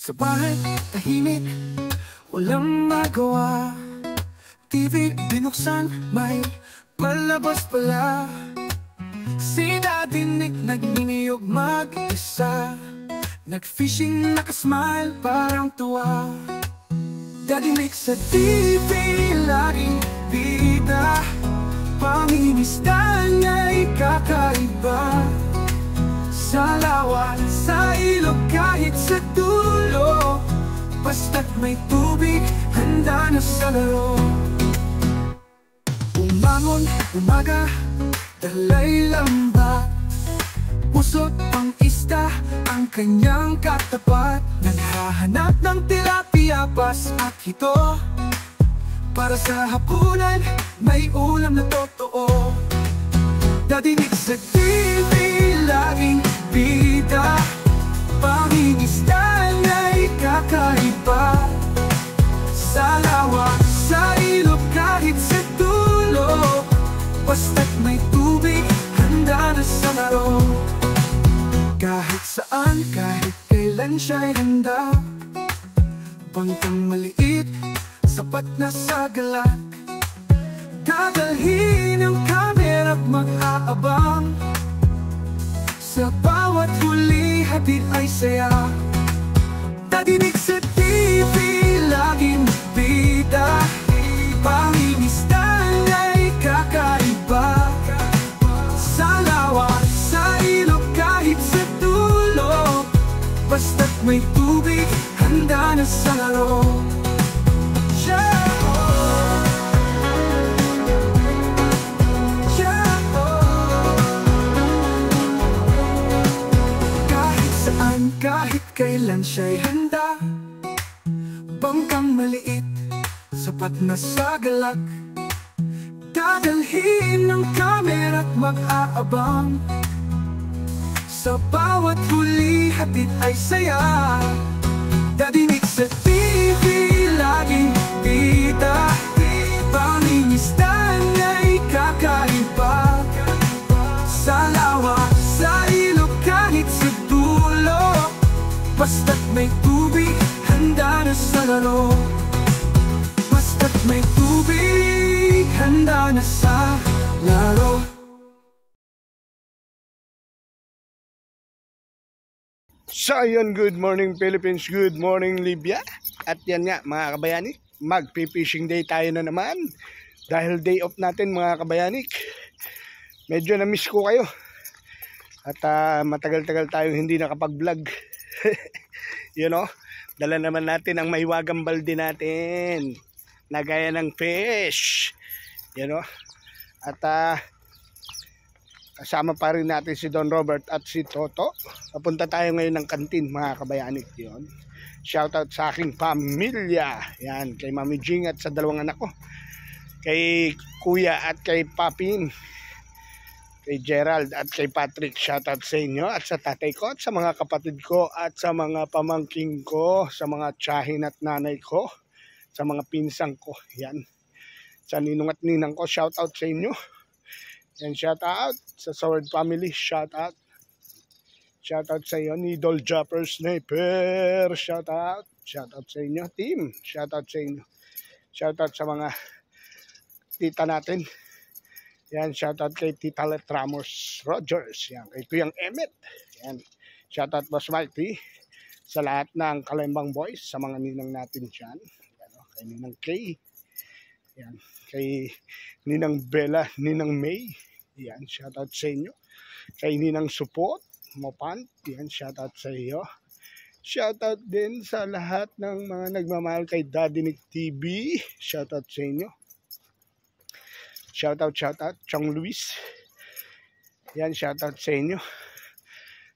Sa bahay, tahimik, walang magawa. TV binuksan, may palabas pala. Sinadinig, nagniniyog mag-isa. Nag-fishing, nakasmile, parang tuwa. Dadinig sa TV, laging bida. Pangingisda niya'y kakaiba. Sa lawan, sa ilog, kahit sa dulo, basta't may tubig, handa na sa laro. Umangon, umaga, dalay lamba. Pusot pang isda, ang kanyang katapat. Naghahanap ng tilapia, pas at hito. Para sa hapunan, may ulam na totoo. Dadinig sa TV, laging bida. Pangingisda na'y kakaiba. Sa lawa, sa ilog, kahit sa dulo, basta't may tubig, handa na sa laro. Kahit saan, kahit kailan siya'y handa. Bangkang maliit, sapat na sa galak. Dadalhin ang kamera't mag-aabang. Sa bawat huli, hatid ay saya. Dadinig sa TV, laging bida. Pangingisda na'y kakaiba. Sa lawa, sa ilog, kahit sa dulo, basta't may tubig, handa na sa laro. Kahit kailan siya'y handa. Bangkang maliit, sapat na sa galak. Dadalhin ng kamera't mag-aabang. Sa bawat huli, hatid ay saya. Dadinig sa TV, laging bida. Pangingisda na'y kakaiba. Sa lawa, sa ilog, kahit sa dulo, basta't may tubig, handa na sa laro. Basta't may tubig, handa na sa laro. So yun, good morning Philippines, good morning Libya. At yan nga mga kabayanik, magpi-fishing day tayo na naman. Dahil day off natin mga kabayanik. Medyo na-miss ko kayo. At matagal-tagal tayong hindi nakapag-vlog. You know, dala naman natin ang mahiwagang balde natin na gaya ng fish. You know, at kasama pa rin natin si Don Robert at si Toto. Papunta tayo ngayon ng kantin mga kabayanik. Yun. Shoutout sa aking pamilya. Yan, kay Mami Jing at sa dalawang anak ko. Kay Kuya at kay Paping. Kay Gerald at kay Patrick, shoutout sa inyo. At sa tatay ko at sa mga kapatid ko at sa mga pamangking ko, sa mga tiyahin at nanay ko, sa mga pinsang ko. Yan. Sa ninong at ninang ko, shoutout sa inyo. Yan, shoutout sa Sword family, shoutout. Shoutout sa iyo, Needle Dropper Sniper, shoutout. Shoutout sa inyo, team. Shoutout sa inyo. Shoutout sa mga tita natin. Yan, shoutout kay Tita Let Ramos Rogers. Yan, kay Kuyang Emmet. Yan, shoutout Boss Mighty. Sa lahat ng Kalembang Boys, sa mga ninang natin dyan. Yan, kay Ninang Kay. Yan, kay Ninang Bella, Ninang May. Yan, shoutout sa inyo. Kay Ninang Support, Mopan. Yan, shoutout sa iyo. Shoutout din sa lahat ng mga nagmamahal kay Daddy Nick TV. Shoutout sa inyo. Shoutout, Chong Luis. Yan, shoutout sa inyo.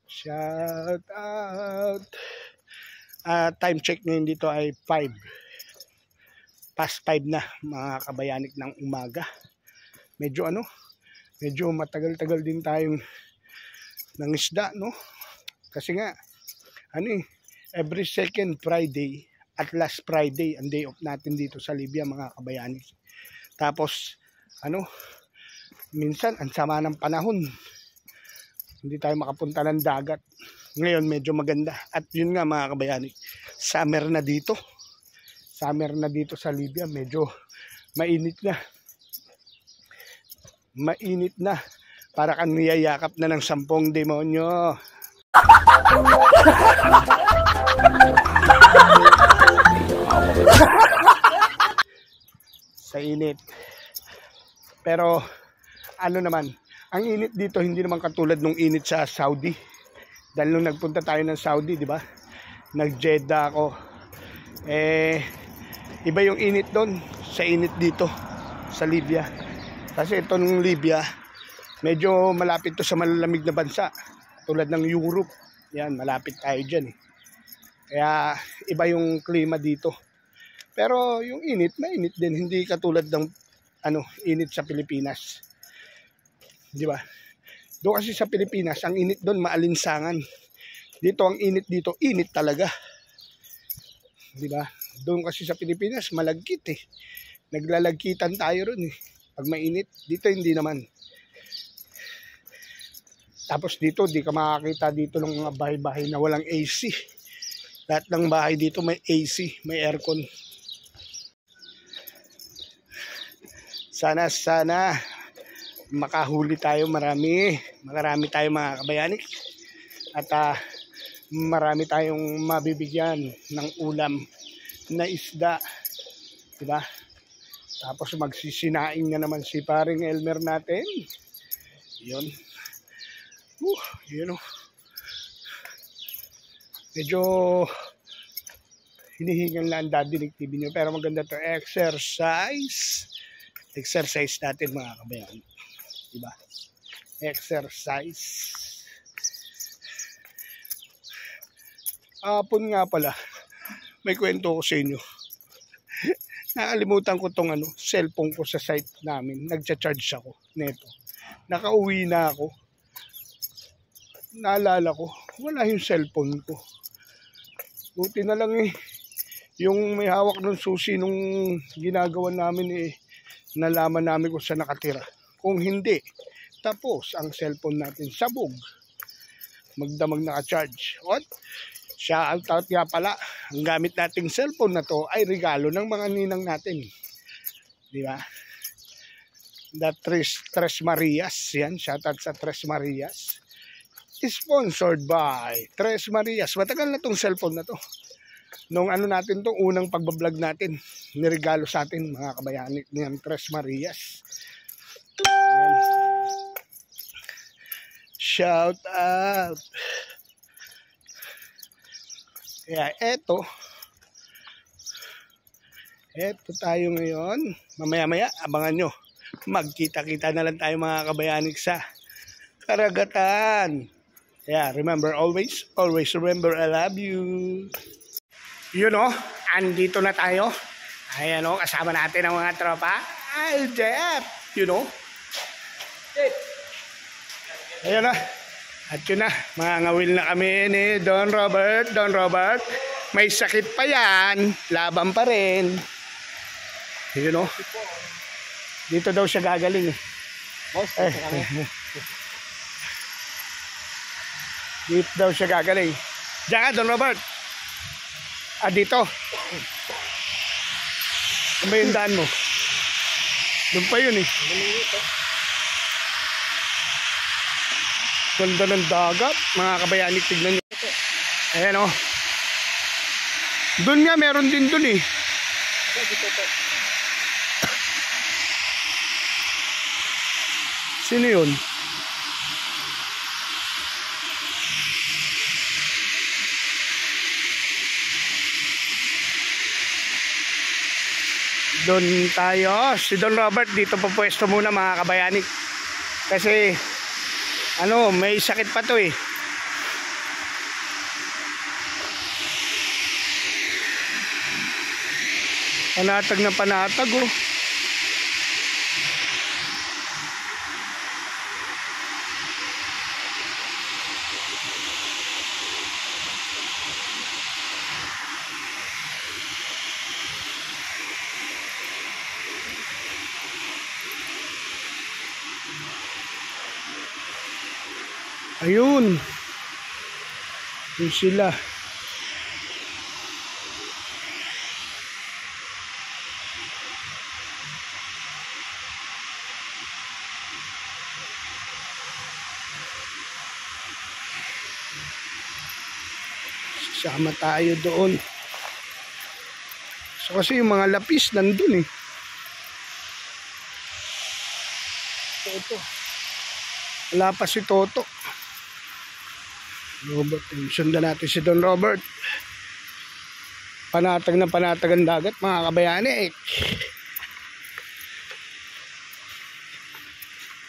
Shoutout. Time check ngayon dito ay 5. Past 5 na mga kabayanik ng umaga. Medyo medyo matagal-tagal din tayong nangisda, no? Kasi nga, every second Friday at last Friday, ang day off natin dito sa Libya mga kabayanik. Tapos, minsan ang sama ng panahon, hindi tayo makapunta ng dagat. Ngayon medyo maganda. At yun nga mga kabayani, summer na dito. Summer na dito sa Libya. Medyo mainit na. Mainit na. Para kang niyayakap na ng 10 demonyo. Sa init. Pero ano naman, ang init dito hindi naman katulad nung init sa Saudi. Dahil nung nagpunta tayo ng Saudi, di ba? Nag-Jeddah ako. Iba yung init doon sa init dito sa Libya. Kasi itong Libya, medyo malapit to sa malalamig na bansa. Tulad ng Europe. Yan, malapit tayo dyan eh. Kaya iba yung klima dito. Pero yung init, mainit din. Hindi katulad ng init sa Pilipinas. Di ba? Doon kasi sa Pilipinas, ang init doon maalinsangan. Dito ang init dito, init talaga. Di ba? Doon kasi sa Pilipinas, malagkit eh. Naglalagkitan tayo ron eh. Pag mainit, dito hindi naman. Tapos dito, di ka makakita dito ng mga bahay-bahay na walang AC. Lahat ng bahay dito may AC, may aircon. Sana makahuli tayo marami tayo mga kabayani. At marami tayong mabibigyan ng ulam na isda. Diba? Tapos magsisinaing na naman si paring Elmer natin. Yun. Yun o. Medyo hinihingal na ang dadinig TV nyo. Pero maganda to exercise. Exercise natin mga kabayan. Diba? Exercise. Apon nga pala. May kwento ko sa inyo. Nakalimutan ko tong cellphone ko sa site namin. Nagcha-charge ako neto. Nakauwi na ako. Naalala ko, wala yung cellphone ko. Buti na lang yung may hawak ng susi nung ginagawa namin nalaman namin kung saan nakatira. Kung hindi, tapos ang cellphone natin sabog. Magdamag naka-charge. What? Shout out nga pala, ang gamit nating cellphone na to ay regalo ng mga ninang natin. Di ba? The Tres Marias. Yan, shout out sa Tres Marias. Sponsored by Tres Marias. Matagal na tong cellphone na to. Nung natin to, unang pagbablog natin, niregalo sa atin mga kabayani ng Tres Marias. Ayan. Shout out. Kaya eto tayo ngayon. Mamaya-maya, abangan nyo. Magkita-kita na lang tayo mga kabayani sa karagatan. Yeah, remember always remember I love you. You know, andito na tayo. Ayan o, kasama natin ang mga tropa. Ay, Jeff, you know. Ayan na. At yun na, mga ngawil na kami ni Don Robert. May sakit pa yan. Laban pa rin. You know. Dito daw siya gagaling eh. Dito daw siya gagaling. Diyan ka, Don Robert. Dito. Ano ba yung daan mo? Doon pa yun eh. Ganda ng dagat. Mga kabayani, tignan nyo. Ayan o. Doon nga, meron din doon eh. Sino yun? Doon tayo. Si Don Robert dito pa pwesto muna mga kabayani. Kasi may sakit pa to eh. Panatag na panatag oh. Ayun. Yun sila. Sama tayo doon. So kasi yung mga lapis nandun eh. Toto. Wala pa si Toto. Robert, sundan natin si Don Robert. Panatag na panatag ang dagat mga kabayani.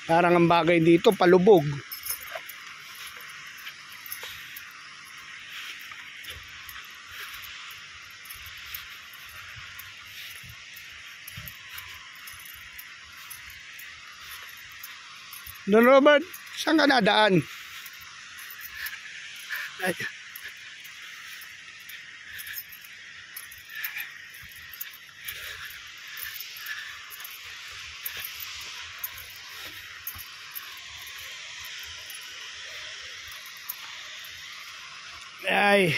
Parang ang bagay dito palubog. Don Robert, saan ka nadaan? Ay. Ay.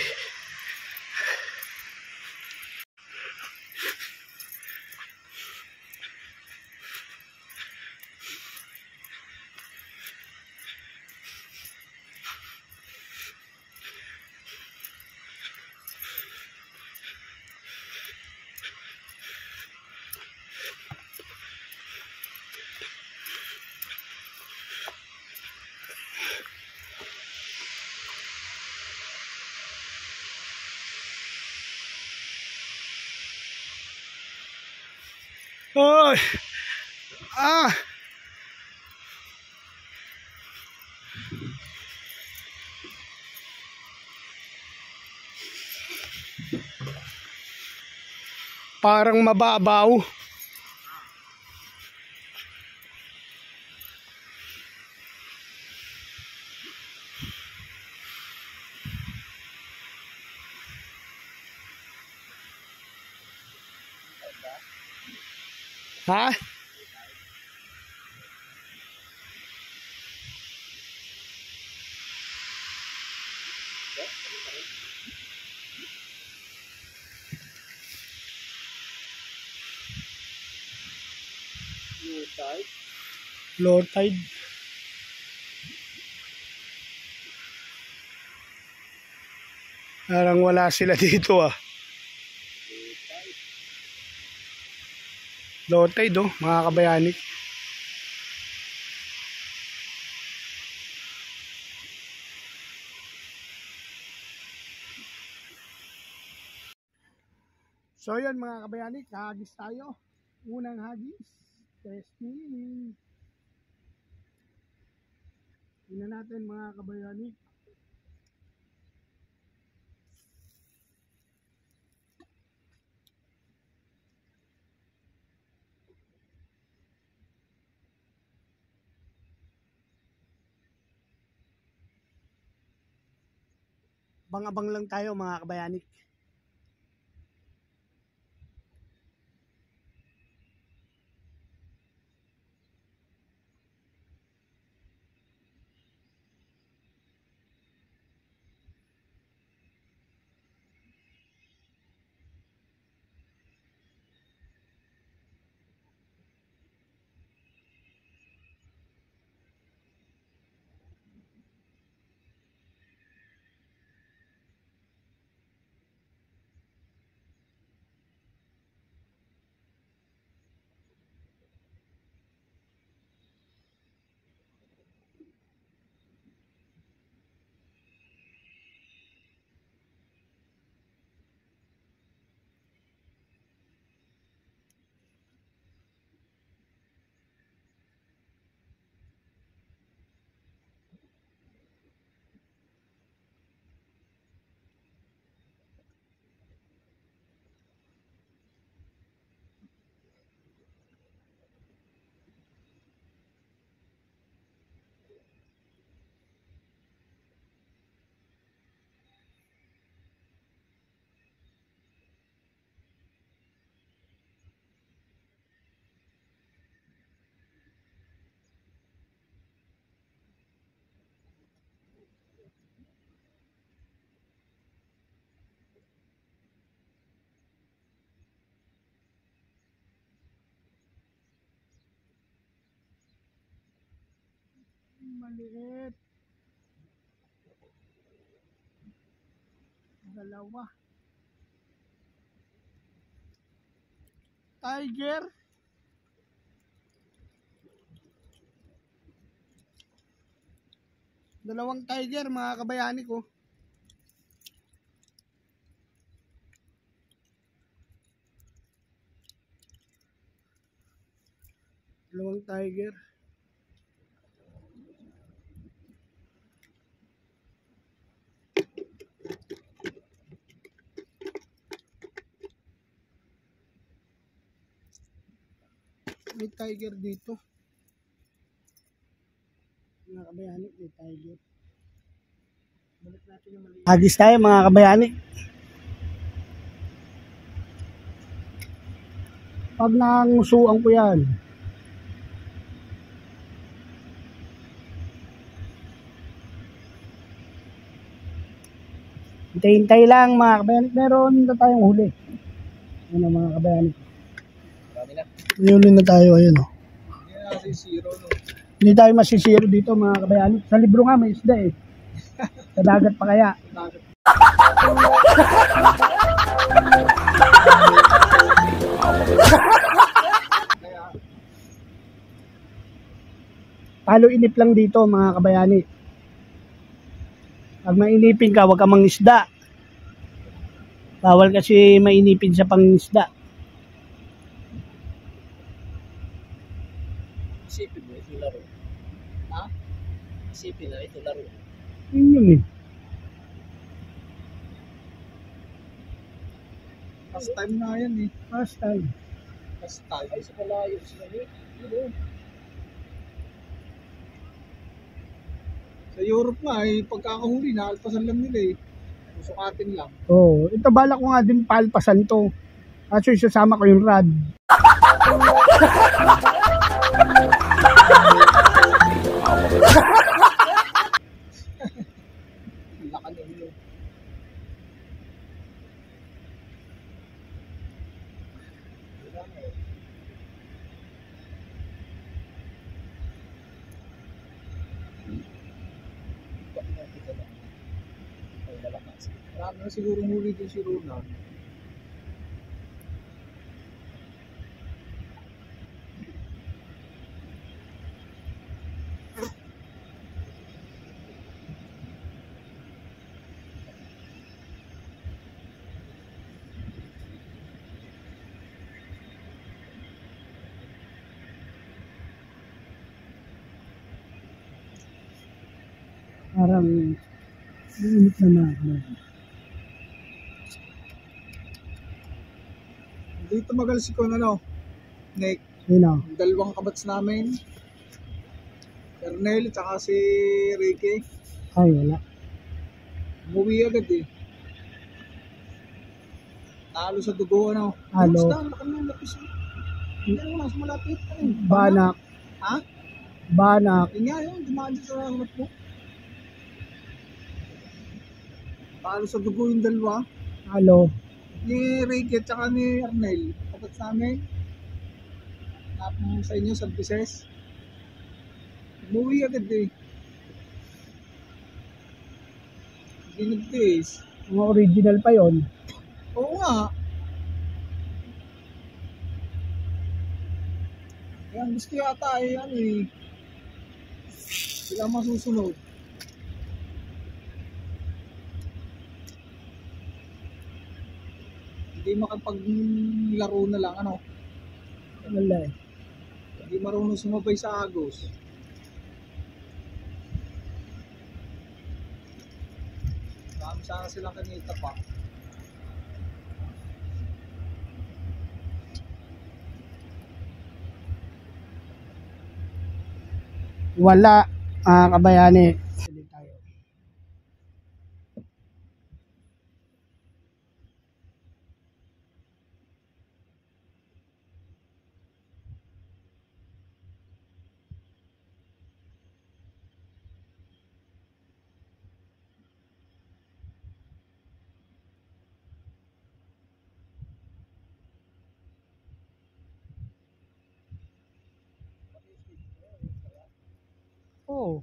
Oy. Ah. Parang mababaw. Ha? Low tide. Parang wala sila dito ah. Low tide oh, mga kabayani. So yun mga kabayani, kahagis tayo. Unang hagis. Testing. Tingnan natin mga kabayani. Abang-abang lang tayo mga kabayani. maliit. Dalawa. Tiger. Dalawang tiger mga kabayani ko. Dalawang tiger. May tiger dito. Mga kabayani, may tiger. Balik natin yung maliit. Agis tayo mga kabayani. Pag nangusuan ko yan. Hintay-hintay lang mga kabayani. Meron na tayong huli. Ano mga kabayani. May huli na tayo. Ayun o. Hindi tayo masisiro dito mga kabayani. Sa libro nga may isda eh. Sa dagat pa kaya. Palo inip lang dito mga kabayani. Pag mainipin ka, huwag ka mangisda. Bawal kasi mainipin sa pangisda. Isipin mo, ito laro. Ha? Isipin na, ito laro. Yun yun eh. First time na yan eh. First time. First time. Ay, sa malayo sila eh. Sa Europe nga eh, pagkakahuli, naalpasan lang nila eh. Susukatin lang. Oo. Ito balak ko nga din palpasan to. Actually, sasama ko yung rod. Lakan nyo. Marami na siguro huli din si Rona. Parang init na mga. Dito magal si Kon ano, Nick, Yun o. dalawang kabats namin. Ernel, tsaka si Ricky. Ay, wala. Umuwi agad eh. Talo sa dugo ano. Talo. Basta, laki ng lapis eh. Hindi mo mas malapit. Banak. Ha? Banak. Yun nga yun, dumaan dyan sa harap mo. Talo sa dugo yung dalawa. Halo. Ni Ricky at saka ni Ernel. Kabats namin. Tapos sa inyo, San Bises. Umuwi agad eh. Hindi nag-taste. Mga original pa yon. Oo nga. Yan, gusto yata eh, ano eh. Sila masusunod. Hindi makapaglaro na lang, ano. Wala eh. Hindi marunong sumabay sa agos. Dami sana silang kanita pa. Wala. Kabayani. Tayo. Oh.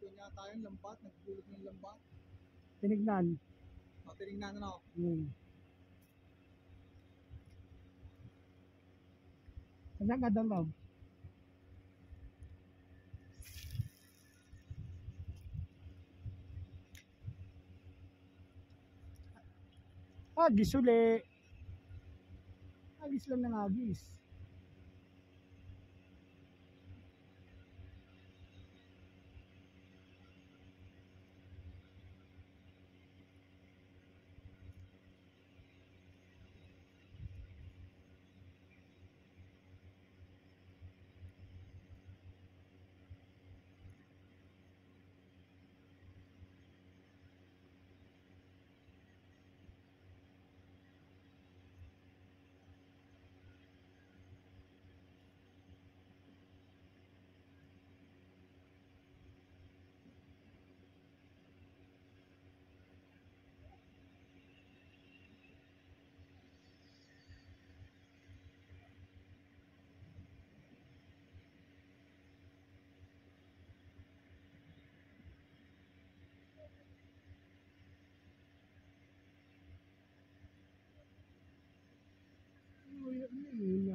Ito niya tayong lambat, nagbulog ng lambat. Tinignan. O, tinignan na ako. Saan ka doon, Rob? Agis uli. Agis lang ng agis.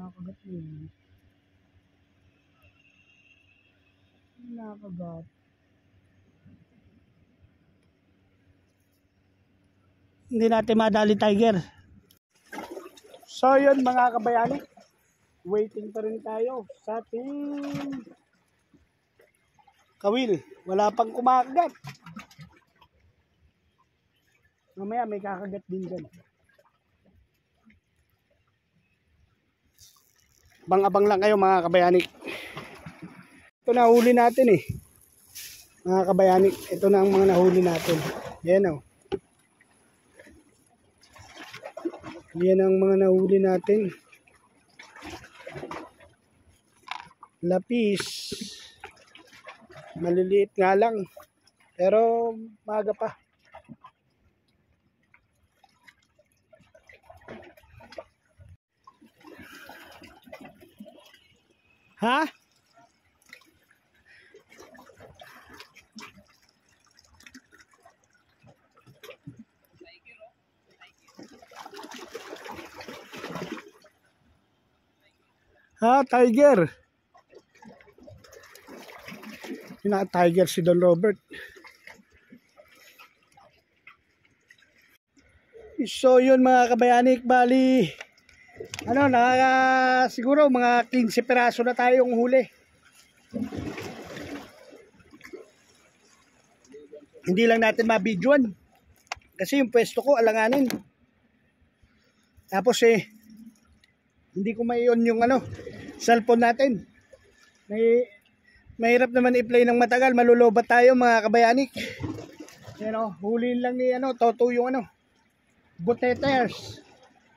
Nakakagat mo yun. Nakakagat. Hindi natin madali, Tiger. So yun mga kabayani, waiting pa rin tayo sa ating kawil. Wala pang kumakagat. Mamaya may kakagat din dyan. Abang-abang lang kayo mga kabayani. Ito na huli natin eh. Mga kabayani, ito na ang mga nahuli natin. Yan o. Yan ang mga nahuli natin. Lapis. Maliliit nga lang. Pero maga pa. Ha? Ha, Tiger. Tiger si Don Robert. So yun mga kabayanik, bali ano, siguro mga 15 peraso na tayong huli. Hindi lang natin mabidyoan kasi yung pwesto ko alanganin. Tapos hindi ko maiyon yung cellphone natin. Mahirap naman i-play ng matagal, malulobat tayo mga kabayanik. Huliin lang ni Toto yung buteters.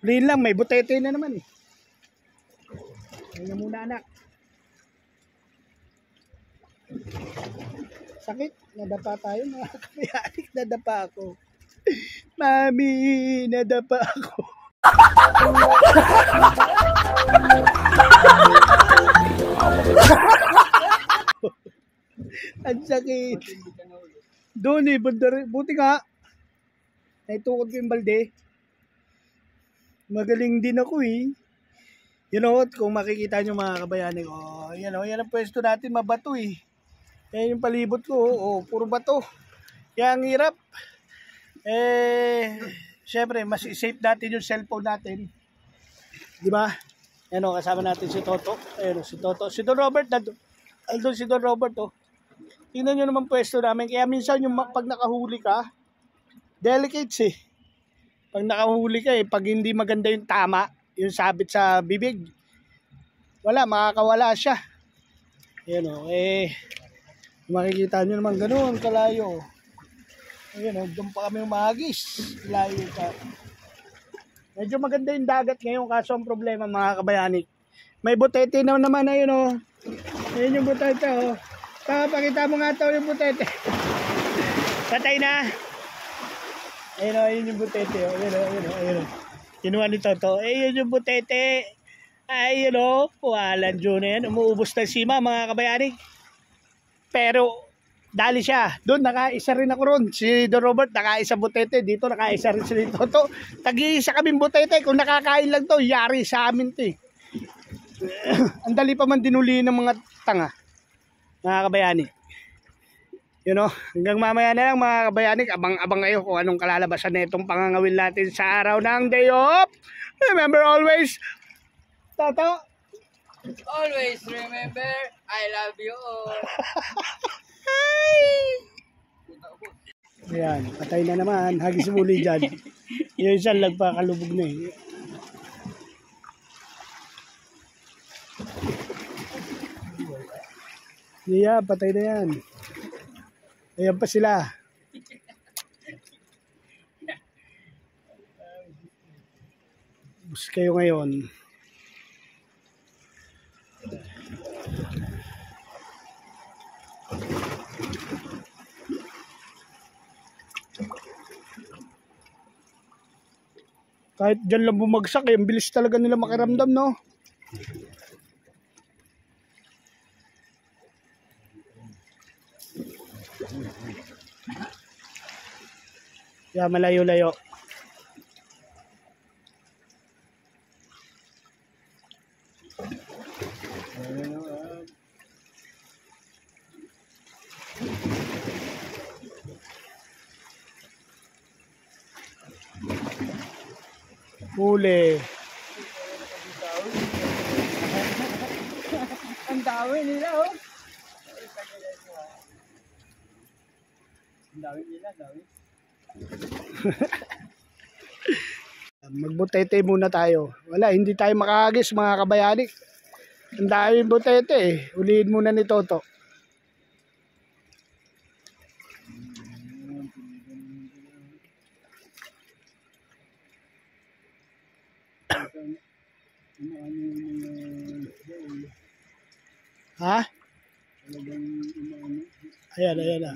Huliin lang, may butete na naman eh. Ayun muna anak. Sakit, nadapa tayo mga kabayanik, nadapa ako. Mami, nadapa ako. Ang sakit. Doon buti nga naitukod ko yung balde. Magaling din ako eh. Kung makikita nyo mga kabayani ko, yan ang pwesto natin, mabato eh. Yan yung palibot ko, puro bato. Kaya ang hirap. Syempre, mas safe natin yung cellphone natin. Diba? Kasama natin si Toto. Si Toto. Si Don Robert, andun si Don Robert Tingnan nyo naman pwesto namin. Kaya minsan yung pag nakahuli ka, delicates eh. Pag nakahuli ka pag hindi maganda yung tama, yung sabit sa bibig, makakawala siya. Makikita nyo naman ganoon kalayo. Doon pa kami umagis. Layo ka. Medyo maganda yung dagat ngayon, kaso ang problema mga kabayani, may butete na naman ayun yung butete Pakita mo nga yung butete. Patay na. Ayun yung butete. Ayun. Kinuha ni Toto. Ayun yung butete. Ayun walang dyan na yan. Umuubos ng sima mga kabayani. Pero Dali siya. Doon nakaisa rin ako ron. Si Don Robert nakaisa butete. Dito nakaisa rin si Toto. Tag-iisa kaming butete. Kung nakakain lang to, yari sa amin to eh. Ang dali pa man dinuli ng mga tanga. Mga kabayani. You know, hanggang mamaya na lang mga kabayani. Abang-abang kayo kung anong kalalabasan na itong pangangawin natin sa araw ng day off. Remember always, Toto. Always remember, I love you all. Ayan, patay na naman. Hagis muli dyan. Yung isang nagpakalubog na eh. Yeah, patay na yan. Ayan pa sila. Bus kayo ngayon. Kahit dyan lang bumagsak eh, ang bilis talaga nila makiramdam, no? Yeah, malayo-layo. Huli. Ang dami nila oh. Ang dami nila, dami. Magbutete muna tayo. Wala, hindi tayo makahagis mga kabayani. Ang daming butete eh. Ulihin muna ni Toto. Ha? Ayan, ayan na.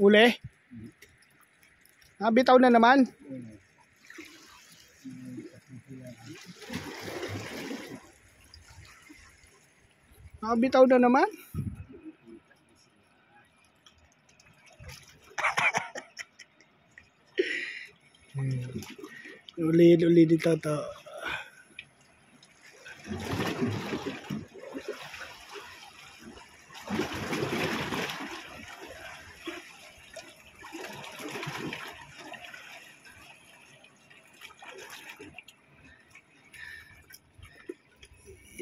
Uli? Bitaw na naman? Bitaw na naman? Uli dito to.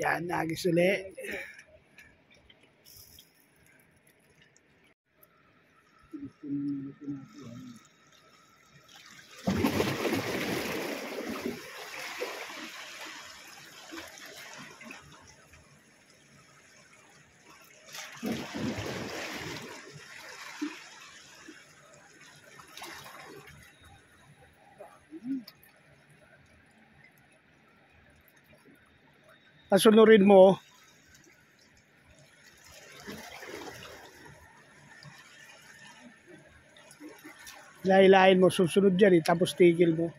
Yan, nagis ulit. Pasunurin mo. Lahilahin mo, susunod dyan eh, tapos tigil mo.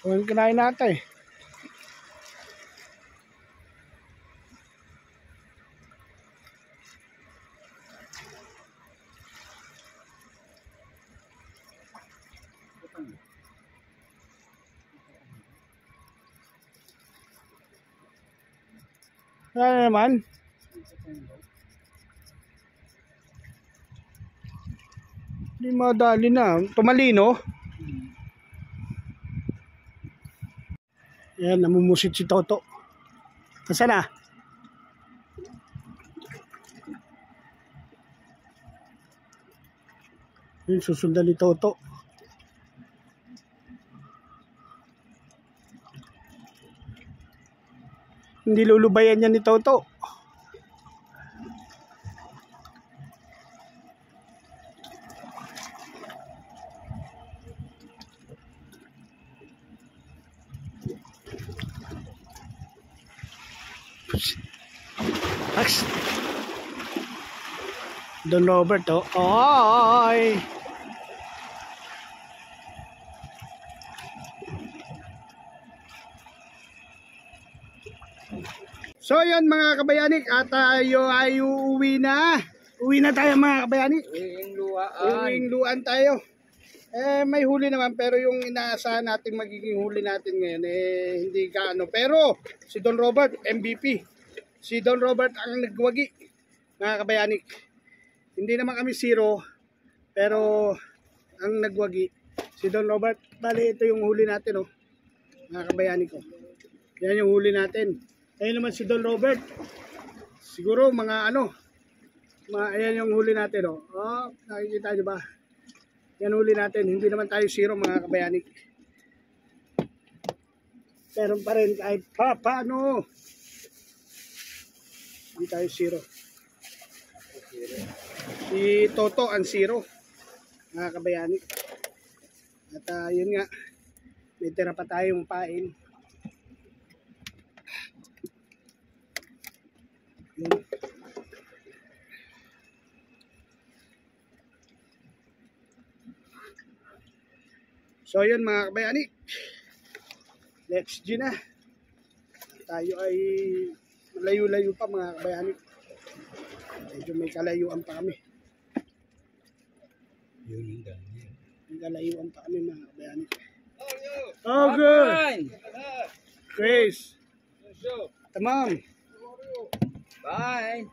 Huwag kinain natin eh. Ano naman? Hindi madali na. Tumalino. Yan, namumusit si Toto. Nasaan na? Yan, susundan ni Toto. Hindi lulubayan yan ni Toto. Don Robert, oh. Oy! So yun mga kabayanik, at tayo ay uuwi na. Uwi na tayo mga kabayanik. Uwing luan tayo. May huli naman, pero yung inaasahan natin magiging huli natin ngayon hindi gaano. Pero si Don Robert MVP. Si Don Robert ang nagwagi mga kabayanik. Hindi naman kami zero, pero ang nagwagi si Don Robert. Bali ito yung huli natin, oh. Mga kabayanik ko. Yan yung huli natin. Ayun naman si Don Robert. Siguro mga ayan yung huli natin, oh. Oh, nakikita nyo ba? Yan huli natin. Hindi naman tayo zero mga kabayanik. Meron pa rin kahit paano. Hindi tayo zero. Si Toto ang zero mga kabayanik. At yun nga, may tira pa tayong pain. Yun. So yun mga kabayanik, let's G na. Tayo ay layo-layo pa mga kabayanik. Medyo may kalayuan pa kami. May kalayuan pa kami mga kabayanik. Oh good. Grace. Tamam. Bye.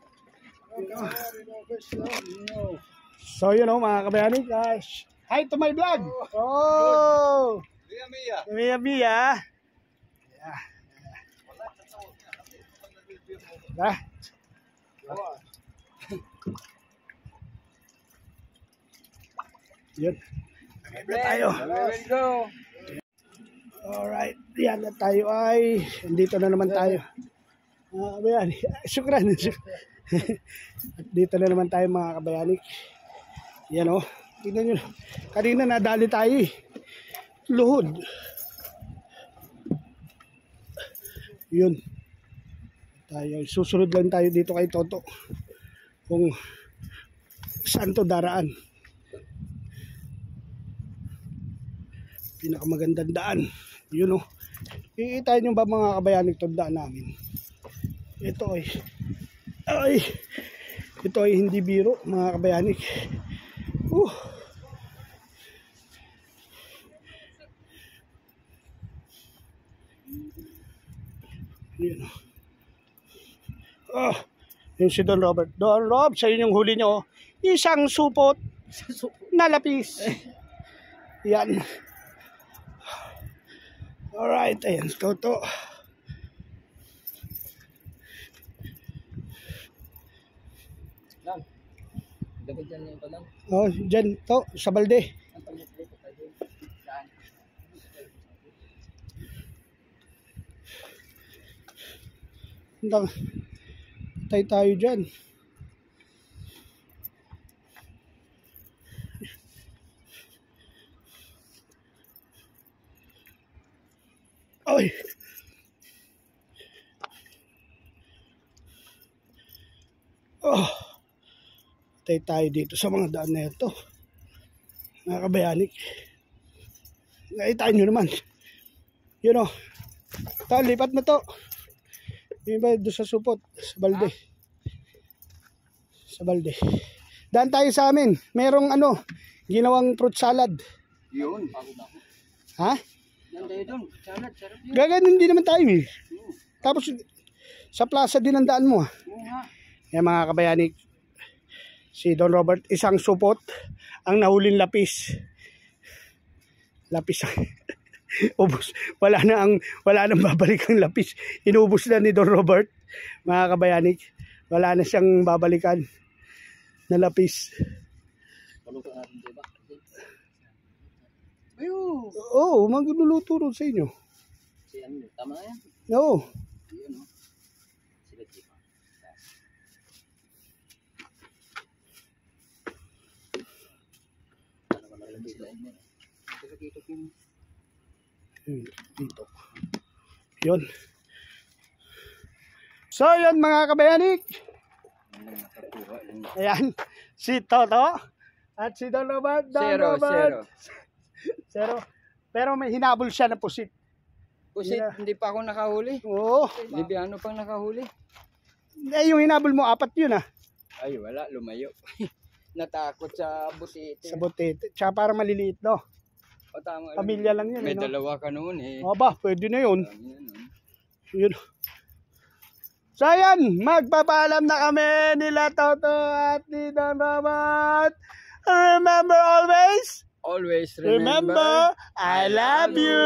So yun mga kabayanik, guys. Hi to my vlog. Oh. Mia. Yeah. Dah. Yun. Tayo. Let's go. Alright. Yan na tayo ay. Dito na naman tayo. Kabayani. Syukran. Dito na naman tayo mga kabayanik. Yan o. Tingnan nyo. Kanina nadali tayo eh. Luhod. Yun. Tayo. Susunod lang tayo dito kay Toto. Kung saan to daraan. Pinakamagandang daan. Yun o. Kikita nyo ba mga kabayanik itong daan namin? Ito ay ito ay hindi biro mga kabayanik. Yun o. Yung si Don Robert. Don Rob, sa yung huli nyo, isang supot na lapis. Yan. Alright, ayan, Toto. Lang. Dapat dyan yung palang. Oh, dyan, to, sa balde. Patay tayo dyan. Oy. Oh. Patay tayo dito sa mga daan na ito. Mga kabayanik. Nakita nyo naman. Yun o. Ito, lipat na to. Yung iba doon sa supot, sa balde. Sa balde. Daan tayo sa amin. Merong ginawang fruit salad. Yun. Ha? Yan tayo dun. Salad, sarap yun. Gaganon din naman tayo eh. Tapos sa plaza din ang daan mo. Oo nga. Yan mga kabayanik. Si Don Robert, isang supot ang nahulin lapis. Lapis. Ubos. Wala nang babalik ang lapis. Inubos na ni Don Robert. Mga kabayanik, wala na siyang babalikan na lapis. Paluto natin, diba? Oo, magluluto rin sa inyo. Tama na yan. Oo. Yun, oh. Dito. Yun. So, yun mga kabayanik. Ayan. Si Toto. At si Don Robert. Zero. Zero. Pero may hinabol siya na pusit. Pusit, hindi pa ako nakahuli. Oo. Libiano pang nakahuli. Eh, yung hinabol mo, 4 yun ah. Ay, wala, lumayo. Natakot sa butite. Sa butete. Tsaka para maliliit, no? O, tama Pamilya lang yun, May eh, no? dalawa ka noon eh. Aba, pwede na yun. Dami yan, no? Yun. So, ayan. Magpapaalam na kami nila Toto at ni Don Robert. Remember always? Always Remember, I love you.